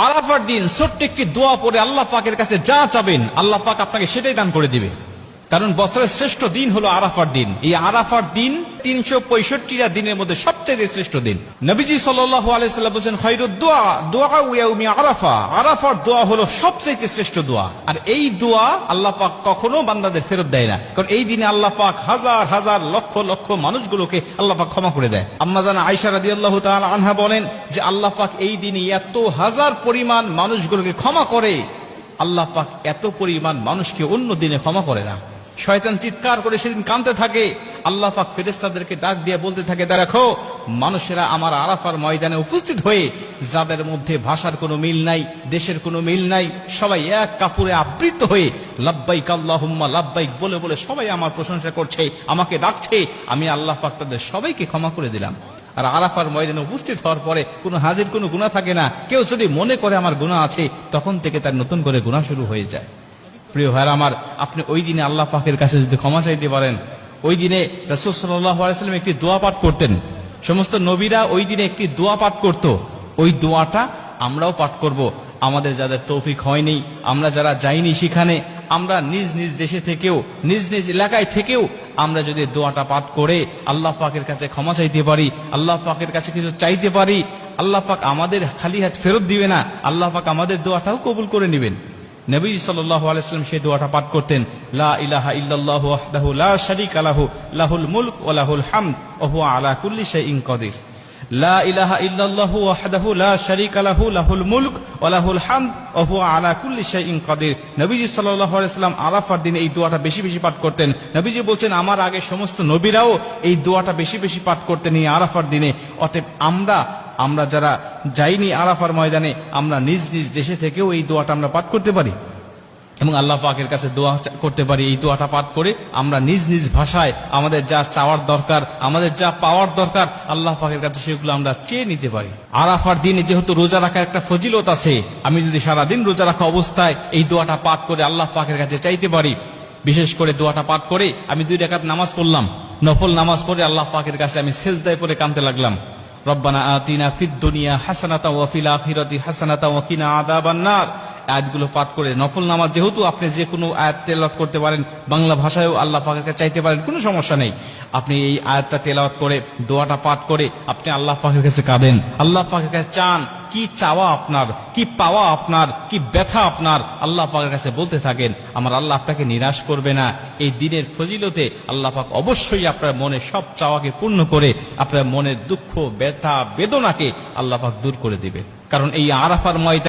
আরাফার দিন ছোট্ট একটি দোয়া পড়ে আল্লাহ পাকের কাছে যা চাবেন আল্লাহ পাক আপনাকে সেটাই দান করে দিবে। কারণ বছরের শ্রেষ্ঠ দিন হলো আরাফার দিন। এই আরাফার দিন ৩৬৫টা দিনের মধ্যে সবচেয়ে শ্রেষ্ঠ দিন। নবীজি সাল্লাল্লাহু আলাইহি ওয়াসাল্লাম বলেছেন, খায়রুদ দুআ দুআউ ইয়াউমি আরাফা। আরাফার দোয়া হলো সবচেয়ে শ্রেষ্ঠ দোয়া। আর এই দোয়া আল্লাহ পাক কখনো বান্দাদের ফেরত দেয় না। কারণ এই দিনে আল্লাহ পাক হাজার হাজার লক্ষ লক্ষ মানুষগুলোকে আল্লাহ পাক ক্ষমা করে দেয়। আম্মা জান আয়েশা রাদিয়াল্লাহু তাআলা আনহা বলেন যে আল্লাহ পাক এই দিনে এত হাজার পরিমাণ মানুষগুলোকে ক্ষমা করে, আল্লাহ পাক এত পরিমাণ মানুষকে অন্য দিনে ক্ষমা করে না। শয়তান চিৎকার করে সেদিন কাঁদতে থাকে। আল্লাহ পাক ফেরেশতাদেরকে ডাক দিয়ে বলতে থাকে, দেখো মানুষেরা আমার আরাফার ময়দানে উপস্থিত হয়ে যাদের মধ্যে ভাষার কোনো মিল নাই, দেশের কোনো মিল নাই, সবাই এক কাপড়ে আবৃত হয়ে লাব্বাইক আল্লাহুম্মা লাব্বাইক বলে বলে সবাই আমার প্রশংসা করছে, আমাকে ডাকছে। আমি আল্লাহ পাক তাদের সবাইকে ক্ষমা করে দিলাম। আর আরাফার ময়দানে উপস্থিত হওয়ার পরে কোনো হাজির কোনো গুনাহ থাকে না। কেউ যদি মনে করে আমার গুনাহ আছে, তখন থেকে তার নতুন করে গুনাহ শুরু হয়ে যায়। প্রিয় ভাইরা আমার, আপনি ওই দিনে আল্লাহ পাকের কাছে যদি ক্ষমা চাইতে পারেন, ওই দিনে রাসূল সাল্লাল্লাহু আলাইহি ওয়াসাল্লাম একটি দোয়া পাঠ করতেন। সমস্ত নবীরা ওই দিনে একটি দোয়া পাঠ করত। ওই দোয়াটা আমরাও পাঠ করব। আমাদের যাদের তৌফিক হয়নি, আমরা যারা যাইনি সেখানে, আমরা নিজ নিজ দেশে থেকেও, নিজ নিজ এলাকায় থেকেও আমরা যদি দোয়াটা পাঠ করে আল্লাহ পাকের কাছে ক্ষমা চাইতে পারি, আল্লাহ পাকের কাছে কিছু চাইতে পারি, আল্লাহ পাক আমাদের খালি হাত ফেরত দিবে না, আল্লাহ পাক আমাদের দোয়াটাও কবুল করে নেবেন। নবী সাল্লাল্লাহু আলাইহি ওয়াসাল্লাম সেই দোয়াটা পাঠ করতেন, লা ইলাহা ইল্লাল্লাহু ওয়াহদাহু লা শারীকা লাহু লাহুল মুলক ওয়া লাহুল হামদ ওয়া হুয়া আলা কুল্লি শাইইন কাদির। লা ইলাহা ইল্লাল্লাহু ওয়াহদাহু লা শারীকা লাহু লাহুল মুলক ওয়া লাহুল হামদ ওয়া হুয়া আলা কুল্লি শাইইন কাদির। নবীজি সাল্লাল্লাহু আলাইহি ওয়াসাল্লাম আরাফার দিনে এই দোয়াটা বেশি বেশি পাঠ করতেন। নবীজি বলছেন, আমার আগে সমস্ত নবীরাও এই দোয়াটা বেশি বেশি পাঠ করতেন এই আরাফার দিনে। অতএব আমরা যারা যাইনি আরাফার ময়দানে, আমরা নিজ নিজ দেশে থেকেও এই দোয়াটা আমরা পাঠ করতে পারি এবং আল্লাহ পাকের কাছে দোয়া করতে পারি। এই দোয়াটা পাঠ করে আমরা নিজ নিজ ভাষায় আমাদের যা চাওয়ার দরকার, আমাদের যা পাওয়ার দরকার, আল্লাহ পাকের কাছে সেগুলো আমরা চেয়ে নিতে পারি। আরাফার দিনে যেহেতু রোজা রাখার একটা ফজিলত আছে, আমি যদি সারাদিন রোজা রাখা অবস্থায় এই দোয়াটা পাঠ করে আল্লাহ পাকের কাছে চাইতে পারি, বিশেষ করে দোয়াটা পাঠ করে আমি 2 রাকাত নামাজ পড়লাম, নফল নামাজ পড়ে আল্লাহ পাকের কাছে আমি সেজদায় পড়ে কাঁদতে লাগলাম, রব্বানা আতিনা ফিদ দুনিয়া হাসানাতাও ওয়া ফিল আখিরাতি হাসানাতাও ওয়া কিনা আযাবান নার। আয়াতগুলো পাঠ করে নফল নামাজ, যেহেতু আপনি যে কোনো আয়াত তেলাওয়াত করতে পারেন, বাংলা ভাষায়ও আল্লাহ পাকের কাছে চাইতে পারেন, কোনো সমস্যা নেই। আপনি এই আয়াতটা তেলাওয়াত করে দোয়াটা পাঠ করে আপনি আল্লাহ পাকের কাছে কাঁদেন, আল্লাহ পাকের কাছে চান, কি চাওয়া আপনার, কি পাওয়া আপনার, কি ব্যথা আপনার, আল্লাহ পাকের কাছে বলতে থাকেন। আমার আল্লাহ আপনাকে নিরাশ করবে না। এই দিনের ফজিলতে আল্লাহ পাক অবশ্যই আপনার মনে সব চাওয়াকে পূর্ণ করে আপনার মনের দুঃখ, ব্যথা, বেদনাকে আল্লাহ পাক দূর করে দিবে। কারণ এই আরাফার ময়দানে